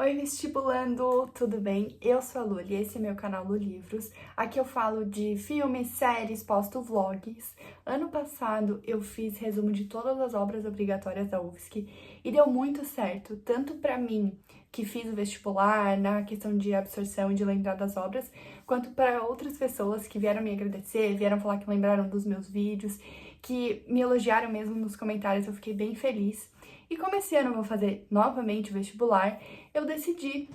Oi, vestibulando, tudo bem? Eu sou a Luli, esse é meu canal Lu Livros. Aqui eu falo de filmes, séries, posto vlogs. Ano passado eu fiz resumo de todas as obras obrigatórias da UFSC e deu muito certo, tanto pra mim, que fiz o vestibular, na questão de absorção e de lembrar das obras, quanto para outras pessoas que vieram me agradecer, vieram falar que lembraram dos meus vídeos, que me elogiaram mesmo nos comentários, eu fiquei bem feliz. E como esse ano eu vou fazer novamente o vestibular, eu decidi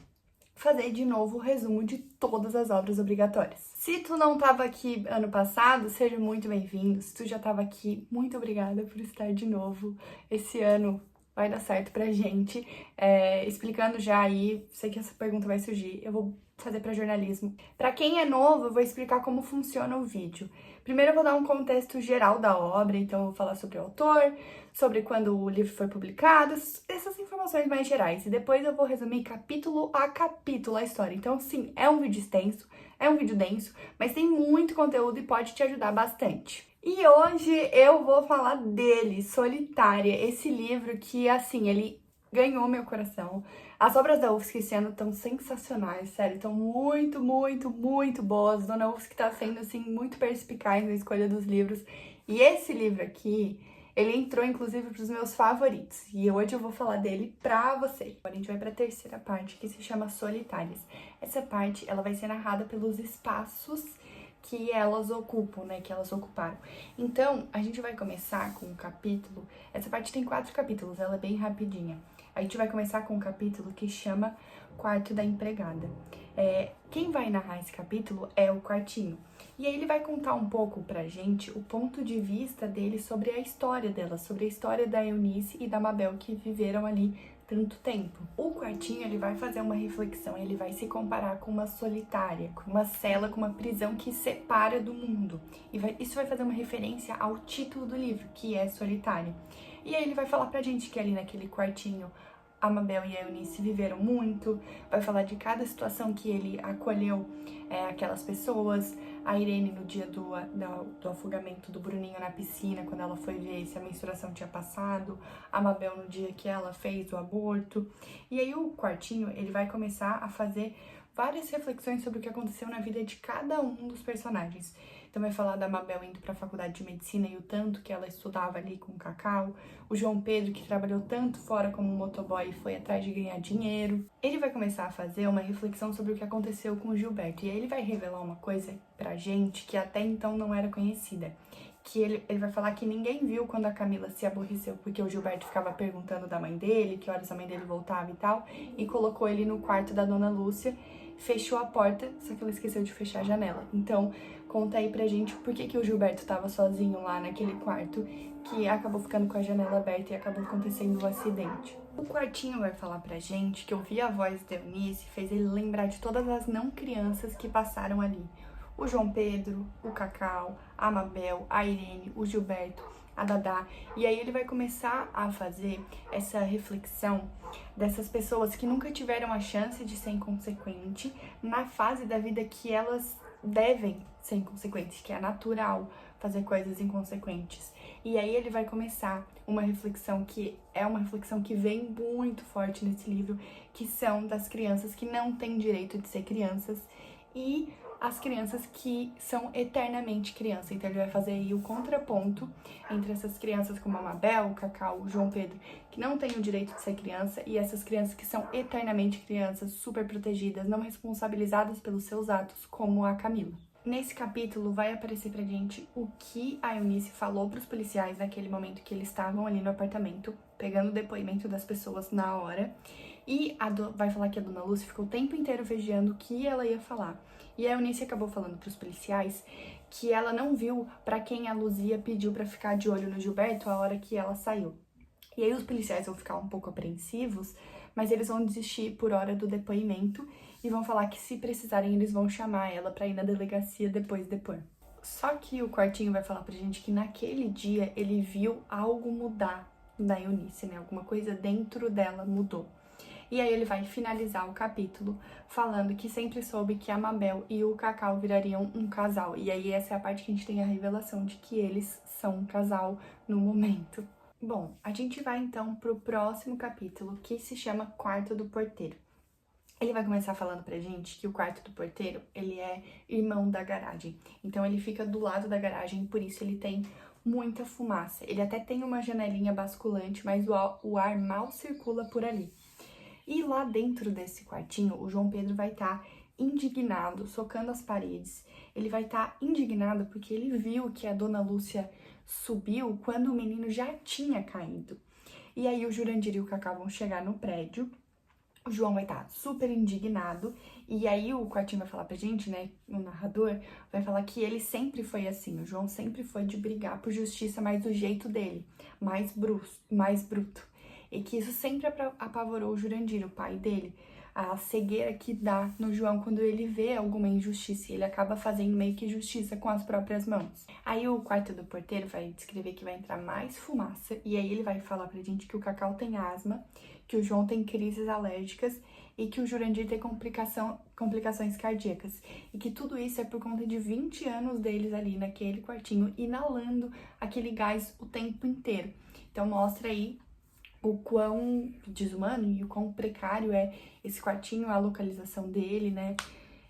fazer de novo o resumo de todas as obras obrigatórias. Se tu não estava aqui ano passado, seja muito bem-vindo. Se tu já estava aqui, muito obrigada por estar de novo. Esse ano vai dar certo pra gente. Explicando já aí, sei que essa pergunta vai surgir, eu vou fazer para jornalismo. Para quem é novo, eu vou explicar como funciona o vídeo. Primeiro eu vou dar um contexto geral da obra, então eu vou falar sobre o autor, sobre quando o livro foi publicado, essas informações mais gerais. E depois eu vou resumir capítulo a capítulo a história. Então, sim, é um vídeo extenso, é um vídeo denso, mas tem muito conteúdo e pode te ajudar bastante. E hoje eu vou falar dele, Solitária, esse livro que, assim, ele ganhou meu coração. As obras da UFSC esse ano estão sensacionais, sério, estão muito, muito, muito boas. Dona UFSC tá sendo, assim, muito perspicaz na escolha dos livros. E esse livro aqui, ele entrou, inclusive, pros meus favoritos. E hoje eu vou falar dele pra você. Agora a gente vai pra terceira parte, que se chama Solitárias. Essa parte, ela vai ser narrada pelos espaços que elas ocupam, né, que elas ocuparam. Então, a gente vai começar com um capítulo, essa parte tem 4 capítulos, ela é bem rapidinha. A gente vai começar com um capítulo que chama Quarto da Empregada. Quem vai narrar esse capítulo é o Quartinho. E aí ele vai contar um pouco pra gente o ponto de vista dele sobre a história dela, sobre a história da Eunice e da Mabel que viveram ali tanto tempo. O Quartinho, ele vai fazer uma reflexão, ele vai se comparar com uma solitária, com uma cela, com uma prisão que separa do mundo. Isso vai fazer uma referência ao título do livro, que é Solitária. E aí ele vai falar pra gente que ali naquele quartinho a Mabel e a Eunice viveram muito, vai falar de cada situação que ele acolheu aquelas pessoas, a Irene no dia do afogamento do Bruninho na piscina, quando ela foi ver se a menstruação tinha passado, a Mabel no dia que ela fez o aborto. E aí o Quartinho, ele vai começar a fazer várias reflexões sobre o que aconteceu na vida de cada um dos personagens. Então vai falar da Mabel indo para a faculdade de medicina e o tanto que ela estudava ali com o Cacau, o João Pedro que trabalhou tanto fora como motoboy e foi atrás de ganhar dinheiro. Ele vai começar a fazer uma reflexão sobre o que aconteceu com o Gilberto e aí ele vai revelar uma coisa pra gente que até então não era conhecida. Que ele vai falar que ninguém viu quando a Camila se aborreceu, porque o Gilberto ficava perguntando da mãe dele, que horas a mãe dele voltava e tal, e colocou ele no quarto da Dona Lúcia, fechou a porta, só que ela esqueceu de fechar a janela. Então, conta aí pra gente por que o Gilberto tava sozinho lá naquele quarto, que acabou ficando com a janela aberta e acabou acontecendo o acidente. O Quartinho vai falar pra gente que ouvir a voz da Eunice fez ele lembrar de todas as não crianças que passaram ali. O João Pedro, o Cacau, a Mabel, a Irene, o Gilberto, a Dadá. E aí ele vai começar a fazer essa reflexão dessas pessoas que nunca tiveram a chance de ser inconsequente na fase da vida que elas devem ser inconsequentes, que é natural fazer coisas inconsequentes. E aí ele vai começar uma reflexão que é uma reflexão que vem muito forte nesse livro, que são das crianças que não têm direito de ser crianças e as crianças que são eternamente crianças. Então ele vai fazer aí o contraponto entre essas crianças como a Mabel, o Cacau, o João Pedro, que não têm o direito de ser criança, e essas crianças que são eternamente crianças, super protegidas, não responsabilizadas pelos seus atos, como a Camila. Nesse capítulo vai aparecer pra gente o que a Eunice falou pros policiais naquele momento que eles estavam ali no apartamento, pegando o depoimento das pessoas na hora. E vai falar que a Dona Lúcia ficou o tempo inteiro vigiando o que ela ia falar. E a Eunice acabou falando pros policiais que ela não viu pra quem a Luzia pediu pra ficar de olho no Gilberto a hora que ela saiu. E aí os policiais vão ficar um pouco apreensivos, mas eles vão desistir por hora do depoimento e vão falar que se precisarem eles vão chamar ela pra ir na delegacia depois de depor. Só que o Quartinho vai falar pra gente que naquele dia ele viu algo mudar na Eunice, né? Alguma coisa dentro dela mudou. E aí ele vai finalizar o capítulo falando que sempre soube que a Mabel e o Cacau virariam um casal. E aí essa é a parte que a gente tem a revelação de que eles são um casal no momento. Bom, a gente vai então pro próximo capítulo, que se chama Quarto do Porteiro. Ele vai começar falando pra gente que o quarto do porteiro, ele é irmão da garagem. Então ele fica do lado da garagem, por isso ele tem muita fumaça. Ele até tem uma janelinha basculante, mas o ar mal circula por ali. E lá dentro desse quartinho, o João Pedro vai estar indignado, socando as paredes. Ele vai estar indignado porque ele viu que a dona Lúcia subiu quando o menino já tinha caído. E aí o Jurandir e o Cacau vão chegar no prédio. O João vai estar super indignado, e aí o quartinho vai falar pra gente, né, o narrador, vai falar que ele sempre foi assim, o João sempre foi de brigar por justiça, mas do jeito dele, mais bruto. E que isso sempre apavorou o Jurandir, o pai dele, a cegueira que dá no João quando ele vê alguma injustiça, e ele acaba fazendo meio que justiça com as próprias mãos. Aí o quarto do porteiro vai descrever que vai entrar mais fumaça, e aí ele vai falar pra gente que o Cacau tem asma, que o João tem crises alérgicas e que o Jurandir tem complicações cardíacas. E que tudo isso é por conta de 20 anos deles ali naquele quartinho, inalando aquele gás o tempo inteiro. Então mostra aí o quão desumano e o quão precário é esse quartinho, a localização dele, né?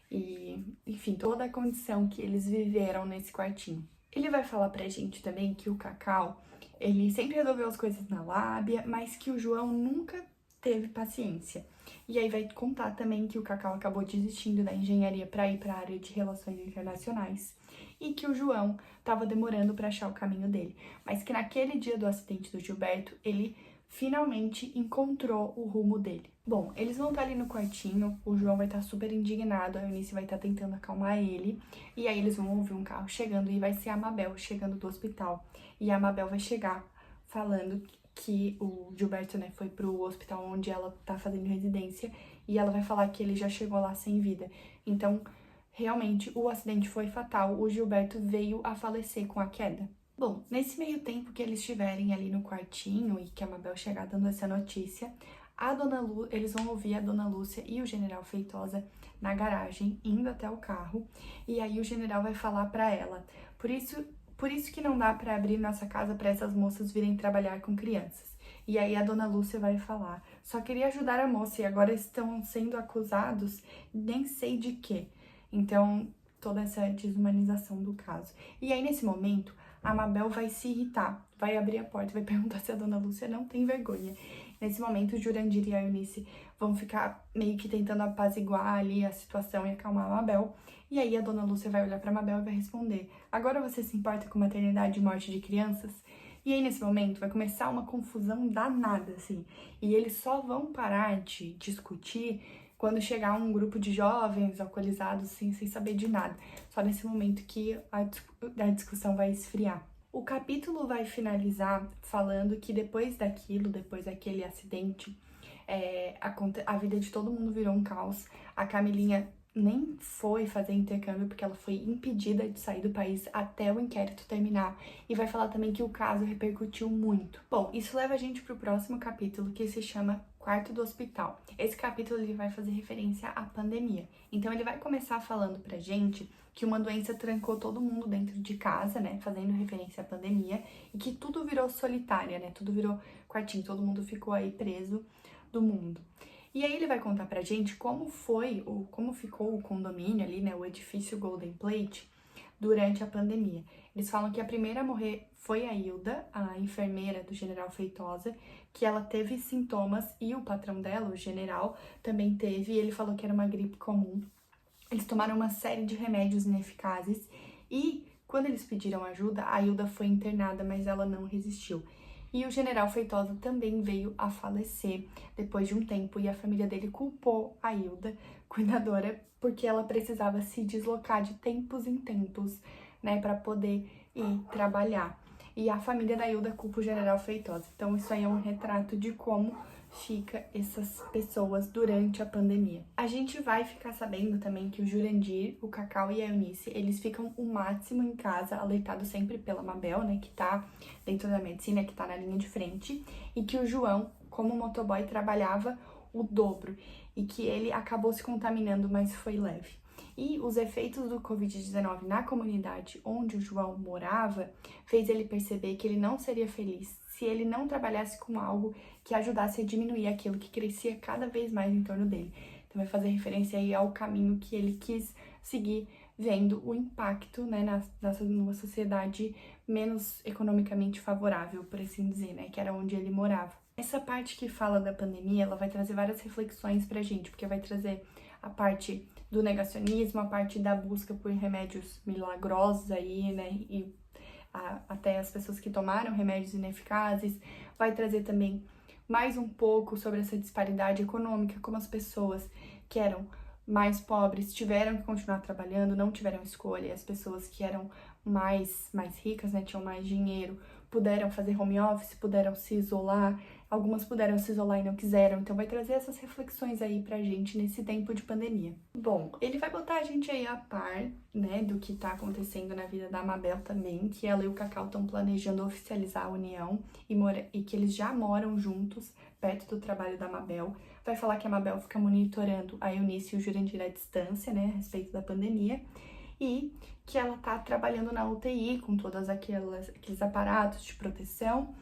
E, enfim, toda a condição que eles viveram nesse quartinho. Ele vai falar pra gente também que o Cacau, ele sempre resolveu as coisas na lábia, mas que o João nunca teve paciência. E aí vai contar também que o Cacau acabou desistindo da engenharia para ir para a área de relações internacionais e que o João estava demorando para achar o caminho dele, mas que naquele dia do acidente do Gilberto, ele finalmente encontrou o rumo dele. Bom, eles vão estar ali no quartinho, o João vai estar super indignado, a Eunice vai estar tentando acalmar ele, e aí eles vão ouvir um carro chegando e vai ser a Mabel chegando do hospital. E a Mabel vai chegar falando que o Gilberto, né, foi pro hospital onde ela tá fazendo residência, e ela vai falar que ele já chegou lá sem vida. Então, realmente, o acidente foi fatal, o Gilberto veio a falecer com a queda. Bom, nesse meio tempo que eles estiverem ali no quartinho e que a Mabel chegar dando essa notícia, eles vão ouvir a Dona Lúcia e o General Feitosa na garagem, indo até o carro, e aí o general vai falar pra ela, por isso que não dá pra abrir nossa casa pra essas moças virem trabalhar com crianças. E aí a Dona Lúcia vai falar, só queria ajudar a moça e agora estão sendo acusados nem sei de quê. Então, toda essa desumanização do caso. E aí, nesse momento, a Mabel vai se irritar, vai abrir a porta, vai perguntar se a Dona Lúcia não tem vergonha. Nesse momento, o Jurandir e a Eunice vão ficar meio que tentando apaziguar ali a situação e acalmar a Mabel. E aí, a Dona Lúcia vai olhar pra Mabel e vai responder, agora você se importa com maternidade e morte de crianças? E aí, nesse momento, vai começar uma confusão danada, assim. E eles só vão parar de discutir quando chegar um grupo de jovens alcoolizados, assim, sem saber de nada. Só nesse momento que a discussão vai esfriar. O capítulo vai finalizar falando que depois daquele acidente, a vida de todo mundo virou um caos. A Camilinha nem foi fazer intercâmbio porque ela foi impedida de sair do país até o inquérito terminar. E vai falar também que o caso repercutiu muito. Bom, isso leva a gente pro próximo capítulo, que se chama Quarto do Hospital. Esse capítulo ele vai fazer referência à pandemia. Então ele vai começar falando pra gente que uma doença trancou todo mundo dentro de casa, né, fazendo referência à pandemia, e que tudo virou solitária, né, tudo virou quartinho, todo mundo ficou aí preso do mundo. E aí ele vai contar pra gente como ficou o condomínio ali, né, o edifício Golden Plate, durante a pandemia. Eles falam que a primeira a morrer foi a Hilda, a enfermeira do General Feitosa, que ela teve sintomas e o patrão dela, o general, também teve, e ele falou que era uma gripe comum. Eles tomaram uma série de remédios ineficazes e, quando eles pediram ajuda, a Hilda foi internada, mas ela não resistiu. E o General Feitosa também veio a falecer depois de um tempo e a família dele culpou a Hilda, cuidadora, porque ela precisava se deslocar de tempos em tempos, né, para poder ir trabalhar. E a família da Hilda culpa o General Feitosa. Então isso aí é um retrato de como fica essas pessoas durante a pandemia. A gente vai ficar sabendo também que o Jurandir, o Cacau e a Eunice, eles ficam o máximo em casa, alertados sempre pela Mabel, né, que tá dentro da medicina, que tá na linha de frente, e que o João, como motoboy, trabalhava o dobro, e que ele acabou se contaminando, mas foi leve. E os efeitos do Covid-19 na comunidade onde o João morava fez ele perceber que ele não seria feliz se ele não trabalhasse com algo que ajudasse a diminuir aquilo que crescia cada vez mais em torno dele. Então vai fazer referência aí ao caminho que ele quis seguir, vendo o impacto, né, numa sociedade menos economicamente favorável, por assim dizer, né, que era onde ele morava. Essa parte que fala da pandemia, ela vai trazer várias reflexões pra gente, porque vai trazer a parte do negacionismo, a parte da busca por remédios milagrosos aí, né, e até as pessoas que tomaram remédios ineficazes, vai trazer também mais um pouco sobre essa disparidade econômica, como as pessoas que eram mais pobres tiveram que continuar trabalhando, não tiveram escolha, e as pessoas que eram mais ricas, né, tinham mais dinheiro, puderam fazer home office, puderam se isolar, algumas puderam se isolar e não quiseram, então vai trazer essas reflexões aí pra gente nesse tempo de pandemia. Bom, ele vai botar a gente aí a par, né, do que tá acontecendo na vida da Mabel também, que ela e o Cacau estão planejando oficializar a união e que eles já moram juntos, perto do trabalho da Mabel. Vai falar que a Mabel fica monitorando a Eunice e o Jurandir à distância, né, a respeito da pandemia, e que ela tá trabalhando na UTI com todos aqueles aparatos de proteção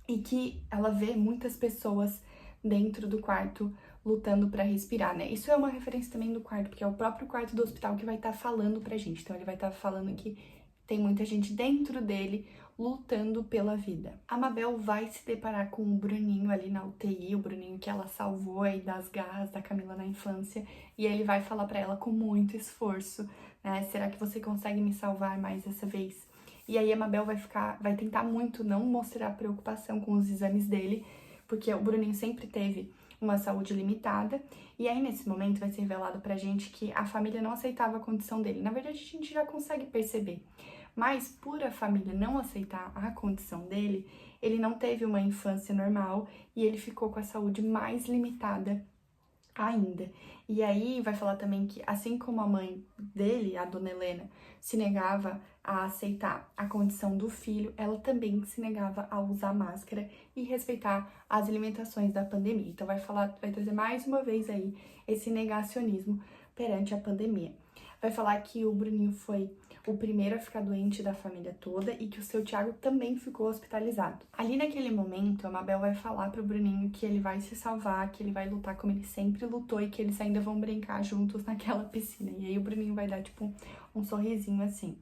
e que ela vê muitas pessoas dentro do quarto lutando para respirar, né? Isso é uma referência também do quarto, porque é o próprio quarto do hospital que vai estar falando pra gente. Então ele vai estar falando que tem muita gente dentro dele lutando pela vida. A Mabel vai se deparar com o Bruninho ali na UTI, o Bruninho que ela salvou aí das garras da Camila na infância, e ele vai falar para ela com muito esforço, né? Será que você consegue me salvar mais dessa vez? E aí a Mabel vai tentar muito não mostrar preocupação com os exames dele, porque o Bruninho sempre teve uma saúde limitada, e aí nesse momento vai ser revelado pra gente que a família não aceitava a condição dele. Na verdade, a gente já consegue perceber, mas por a família não aceitar a condição dele, ele não teve uma infância normal e ele ficou com a saúde mais limitada ainda. E aí vai falar também que, assim como a mãe dele, a dona Helena, se negava a aceitar a condição do filho, ela também se negava a usar máscara e respeitar as limitações da pandemia. Então vai trazer mais uma vez aí esse negacionismo perante a pandemia. Vai falar que o Bruninho foi o primeiro a ficar doente da família toda e que o seu Thiago também ficou hospitalizado. Ali naquele momento, a Mabel vai falar pro Bruninho que ele vai se salvar, que ele vai lutar como ele sempre lutou e que eles ainda vão brincar juntos naquela piscina. E aí o Bruninho vai dar, tipo, um sorrisinho assim.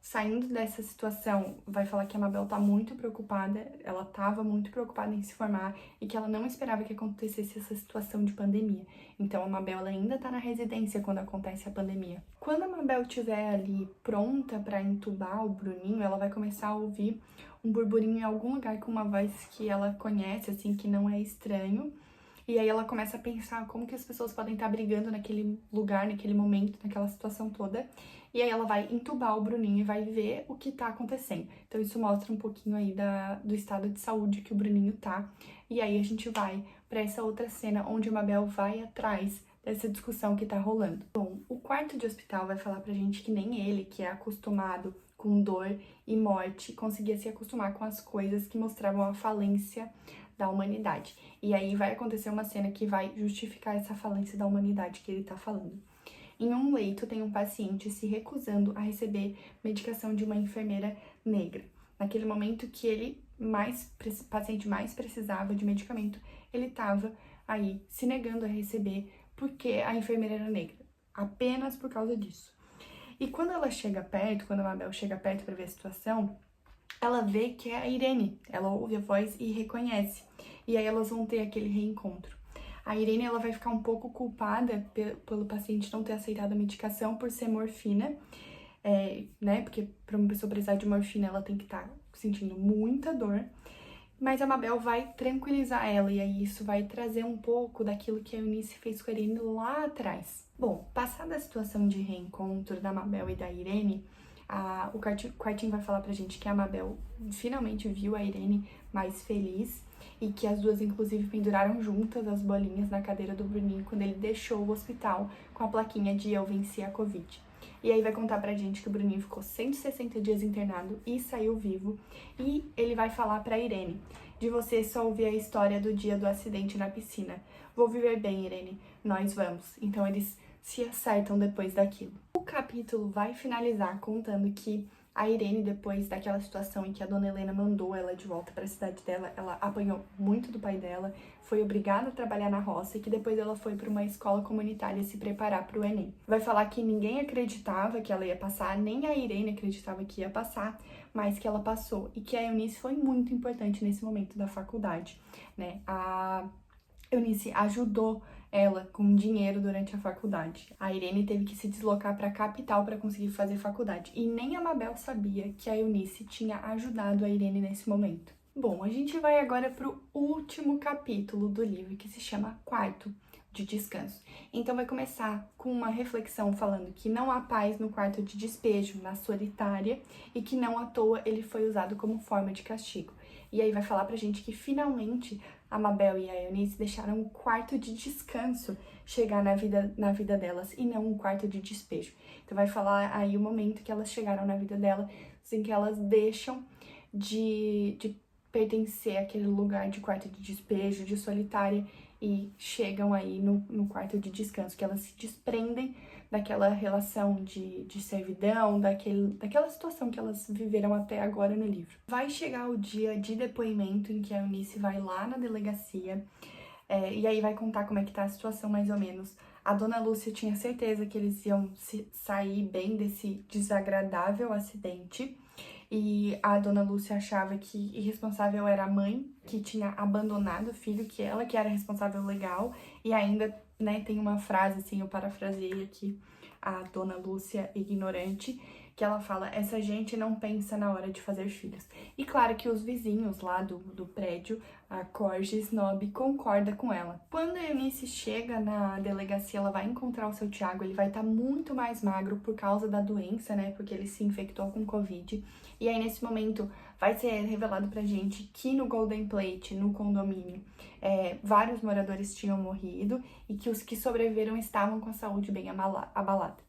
Saindo dessa situação, vai falar que a Mabel tá muito preocupada, ela tava muito preocupada em se formar e que ela não esperava que acontecesse essa situação de pandemia. Então a Mabel ela ainda tá na residência quando acontece a pandemia. Quando a Mabel estiver ali pronta para entubar o Bruninho, ela vai começar a ouvir um burburinho em algum lugar com uma voz que ela conhece, assim, que não é estranho. E aí ela começa a pensar como que as pessoas podem estar brigando naquele lugar, naquele momento, naquela situação toda. E aí ela vai entubar o Bruninho e vai ver o que tá acontecendo. Então isso mostra um pouquinho aí do estado de saúde que o Bruninho tá. E aí a gente vai pra essa outra cena onde a Mabel vai atrás dessa discussão que tá rolando. Bom, o quarto de hospital vai falar pra gente que nem ele, que é acostumado com dor e morte, conseguia se acostumar com as coisas que mostravam a falência da humanidade. E aí vai acontecer uma cena que vai justificar essa falência da humanidade que ele tá falando. Em um leito tem um paciente se recusando a receber medicação de uma enfermeira negra. Naquele momento que ele paciente mais precisava de medicamento, ele estava aí se negando a receber porque a enfermeira era negra, apenas por causa disso. E quando ela chega perto, quando a Mabel chega perto para ver a situação, ela vê que é a Irene, ela ouve a voz e reconhece. E aí elas vão ter aquele reencontro. A Irene ela vai ficar um pouco culpada pelo paciente não ter aceitado a medicação por ser morfina, né? Porque para uma pessoa precisar de morfina, ela tem que estar sentindo muita dor. Mas a Mabel vai tranquilizar ela, e aí isso vai trazer um pouco daquilo que a Eunice fez com a Irene lá atrás. Bom, passada a situação de reencontro da Mabel e da Irene, o quartinho vai falar pra gente que a Mabel finalmente viu a Irene mais feliz e que as duas, inclusive, penduraram juntas as bolinhas na cadeira do Bruninho quando ele deixou o hospital com a plaquinha de "Eu venci a Covid". E aí vai contar pra gente que o Bruninho ficou 160 dias internado e saiu vivo. E ele vai falar pra Irene: de você só ouvir a história do dia do acidente na piscina. Vou viver bem, Irene. Nós vamos. Então eles se acertam depois daquilo. O capítulo vai finalizar contando que A Irene, depois daquela situação em que a dona Helena mandou ela de volta para a cidade dela, ela apanhou muito do pai dela, foi obrigada a trabalhar na roça e que depois ela foi para uma escola comunitária se preparar para o Enem. Vai falar que ninguém acreditava que ela ia passar, nem a Irene acreditava que ia passar, mas que ela passou e que a Eunice foi muito importante nesse momento da faculdade, né? A Eunice ajudou ela com dinheiro durante a faculdade. A Irene teve que se deslocar para a capital para conseguir fazer faculdade. E nem a Mabel sabia que a Eunice tinha ajudado a Irene nesse momento. Bom, a gente vai agora para o último capítulo do livro, que se chama Quarto de Descanso. Então vai começar com uma reflexão falando que não há paz no quarto de despejo, na solitária, e que não à toa ele foi usado como forma de castigo. E aí vai falar pra gente que finalmente a Mabel e a Eunice deixaram o quarto de descanso chegar na vida delas e não um quarto de despejo. Então vai falar aí o momento que elas chegaram na vida delas, assim, que elas deixam de pertencer àquele lugar de quarto de despejo, de solitária, e chegam aí no quarto de descanso, que elas se desprendem daquela relação de servidão, daquela situação que elas viveram até agora no livro. Vai chegar o dia de depoimento em que a Eunice vai lá na delegacia, e aí vai contar como é que tá a situação mais ou menos. A dona Lúcia tinha certeza que eles iam sair bem desse desagradável acidente, e a dona Lúcia achava que irresponsável era a mãe, que tinha abandonado o filho, que ela que era responsável legal, e ainda, né, tem uma frase, assim, eu parafraseei aqui a dona Lúcia ignorante, que ela fala, essa gente não pensa na hora de fazer filhos. E claro que os vizinhos lá do prédio, a Corge Snob, concorda com ela. Quando a Eunice chega na delegacia, ela vai encontrar o seu Thiago, ele vai estar muito mais magro por causa da doença, né, porque ele se infectou com Covid. E aí, nesse momento, vai ser revelado pra gente que no Golden Plate, no condomínio, vários moradores tinham morrido e que os que sobreviveram estavam com a saúde bem abalada.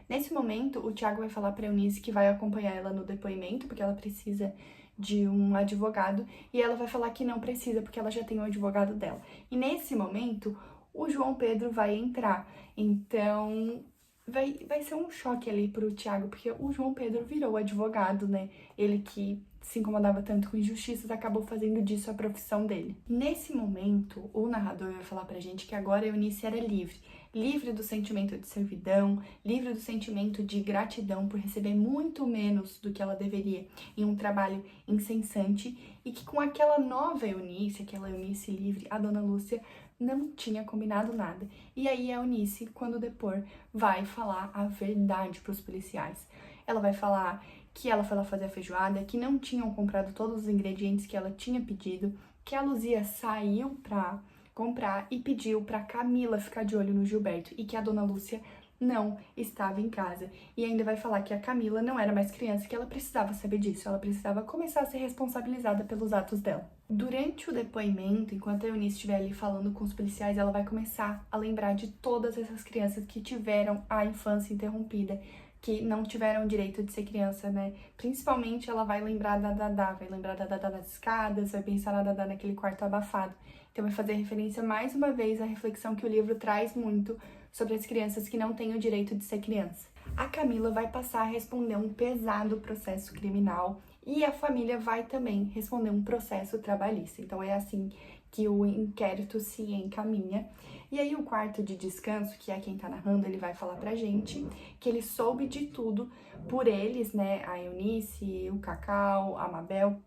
Nesse momento, o Thiago vai falar pra Eunice que vai acompanhar ela no depoimento, porque ela precisa de um advogado, e ela vai falar que não precisa, porque ela já tem o advogado dela. E nesse momento, o João Pedro vai entrar. Então, vai ser um choque ali pro Thiago, porque o João Pedro virou advogado, né? Ele que se incomodava tanto com injustiças, acabou fazendo disso a profissão dele. Nesse momento, o narrador vai falar pra gente que agora a Eunice era livre. Livre do sentimento de servidão, livre do sentimento de gratidão por receber muito menos do que ela deveria em um trabalho incessante, e que com aquela nova Eunice, aquela Eunice livre, a dona Lúcia não tinha combinado nada. E aí a Eunice, quando depor, vai falar a verdade para os policiais. Ela vai falar que ela foi lá fazer a feijoada, que não tinham comprado todos os ingredientes que ela tinha pedido, que a Luzia saiu pra comprar e pediu pra Camila ficar de olho no Gilberto e que a dona Lúcia não estava em casa. E ainda vai falar que a Camila não era mais criança, que ela precisava saber disso, ela precisava começar a ser responsabilizada pelos atos dela. Durante o depoimento, enquanto a Eunice estiver ali falando com os policiais, ela vai começar a lembrar de todas essas crianças que tiveram a infância interrompida, que não tiveram direito de ser criança, né? Principalmente ela vai lembrar da Dadá, vai lembrar da Dadá nas escadas, vai pensar na Dadá naquele quarto abafado. Então vai fazer referência mais uma vez à reflexão que o livro traz muito sobre as crianças que não têm o direito de ser criança. A Camila vai passar a responder um pesado processo criminal e a família vai também responder um processo trabalhista. Então é assim que o inquérito se encaminha. E aí o quarto de descanso, que é quem tá narrando, ele vai falar pra gente que ele soube de tudo por eles, né, a Eunice, o Cacau, a Mabel,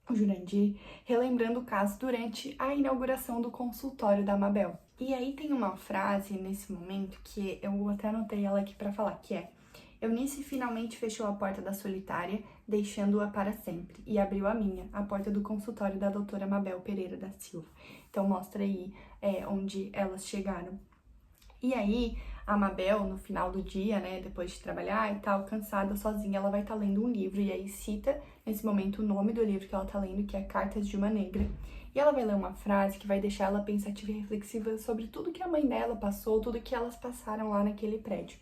o Jurandir, relembrando o caso durante a inauguração do consultório da Mabel. E aí tem uma frase nesse momento que eu até anotei ela aqui pra falar, que é: Eunice finalmente fechou a porta da solitária, deixando-a para sempre, e abriu a minha, a porta do consultório da doutora Mabel Pereira da Silva. Então mostra aí onde elas chegaram. E aí, a Mabel, no final do dia, né, depois de trabalhar e tal, cansada, sozinha, ela vai estar lendo um livro, e aí cita, nesse momento, o nome do livro que ela tá lendo, que é Cartas de uma Negra. E ela vai ler uma frase que vai deixar ela pensativa e reflexiva sobre tudo que a mãe dela passou, tudo que elas passaram lá naquele prédio,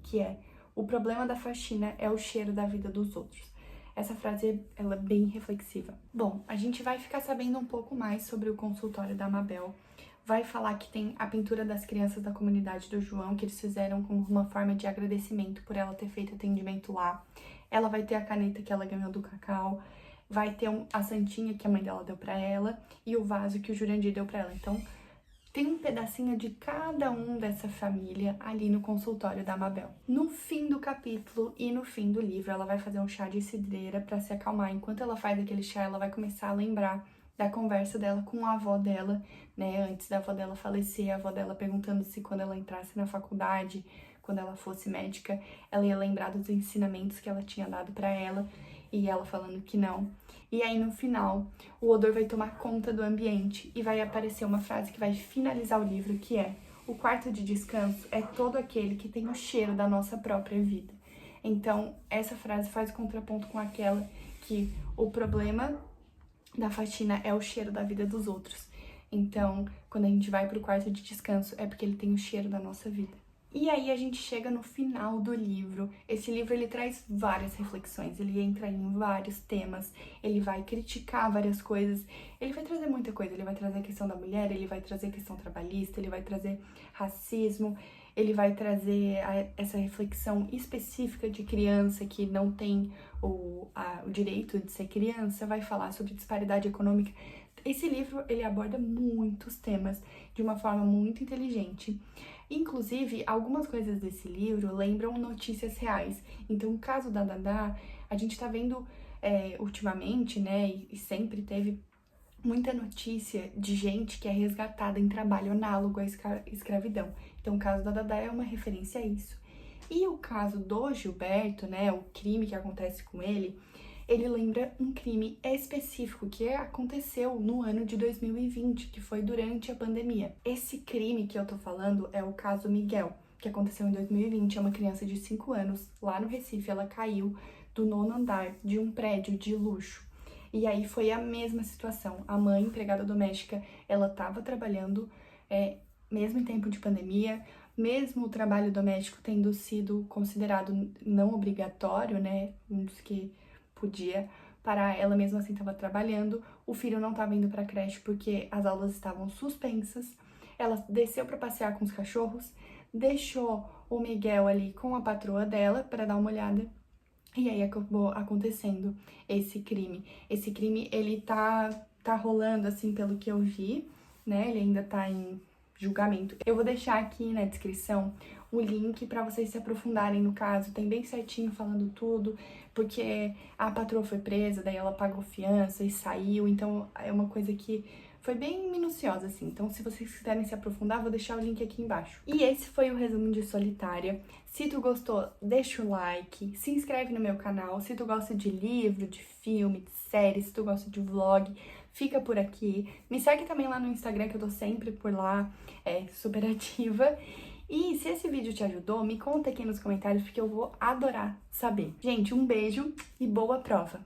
que é: o problema da faxina é o cheiro da vida dos outros. Essa frase, ela é bem reflexiva. Bom, a gente vai ficar sabendo um pouco mais sobre o consultório da Mabel. Vai falar que tem a pintura das crianças da comunidade do João, que eles fizeram como uma forma de agradecimento por ela ter feito atendimento lá. ela vai ter a caneta que ela ganhou do Cacau, vai ter a santinha que a mãe dela deu pra ela e o vaso que o Jurandir deu pra ela. Então, tem um pedacinho de cada um dessa família ali no consultório da Mabel. No fim do capítulo e no fim do livro, ela vai fazer um chá de cidreira pra se acalmar. Enquanto ela faz aquele chá, ela vai começar a lembrar da conversa dela com a avó dela, né? Antes da avó dela falecer, a avó dela perguntando se quando ela entrasse na faculdade, quando ela fosse médica, ela ia lembrar dos ensinamentos que ela tinha dado pra ela, e ela falando que não. E aí, no final, o odor vai tomar conta do ambiente e vai aparecer uma frase que vai finalizar o livro, que é: o quarto de descanso é todo aquele que tem o cheiro da nossa própria vida. Então, essa frase faz contraponto com aquela que o problema da faxina é o cheiro da vida dos outros. Então, quando a gente vai pro quarto de descanso, é porque ele tem o cheiro da nossa vida. E aí a gente chega no final do livro. Esse livro, ele traz várias reflexões, ele entra em vários temas, ele vai criticar várias coisas, ele vai trazer muita coisa, ele vai trazer a questão da mulher, ele vai trazer a questão trabalhista, ele vai trazer racismo, ele vai trazer essa reflexão específica de criança que não tem o direito de ser criança, vai falar sobre disparidade econômica. Esse livro, ele aborda muitos temas de uma forma muito inteligente. Inclusive, algumas coisas desse livro lembram notícias reais. Então, o caso da Dadá, a gente tá vendo ultimamente, né, e sempre teve muita notícia de gente que é resgatada em trabalho análogo à escravidão. Então, o caso da Dadá é uma referência a isso. E o caso do Gilberto, né, o crime que acontece com ele lembra um crime específico que aconteceu no ano de 2020, que foi durante a pandemia. Esse crime que eu tô falando é o caso Miguel, que aconteceu em 2020. É uma criança de 5 anos, lá no Recife. Ela caiu do 9º andar de um prédio de luxo. E aí foi a mesma situação. A mãe, empregada doméstica, ela tava trabalhando, mesmo em tempo de pandemia, mesmo o trabalho doméstico tendo sido considerado não obrigatório, né, um dos que podia parar, ela mesmo assim estava trabalhando, o filho não estava indo para a creche porque as aulas estavam suspensas. Ela desceu para passear com os cachorros, deixou o Miguel ali com a patroa dela para dar uma olhada, e aí acabou acontecendo esse crime. Esse crime, ele tá rolando, assim, pelo que eu vi, né, ele ainda tá em julgamento. Eu vou deixar aqui na descrição o link para vocês se aprofundarem no caso, tem bem certinho falando tudo, porque a patroa foi presa, daí ela pagou fiança e saiu, então é uma coisa que foi bem minuciosa, assim. Então, se vocês quiserem se aprofundar, vou deixar o link aqui embaixo. E esse foi o resumo de Solitária. Se tu gostou, deixa o like, se inscreve no meu canal. Se tu gosta de livro, de filme, de série, se tu gosta de vlog, fica por aqui. Me segue também lá no Instagram, que eu tô sempre por lá, super ativa. E se esse vídeo te ajudou, me conta aqui nos comentários, porque eu vou adorar saber. Gente, um beijo e boa prova!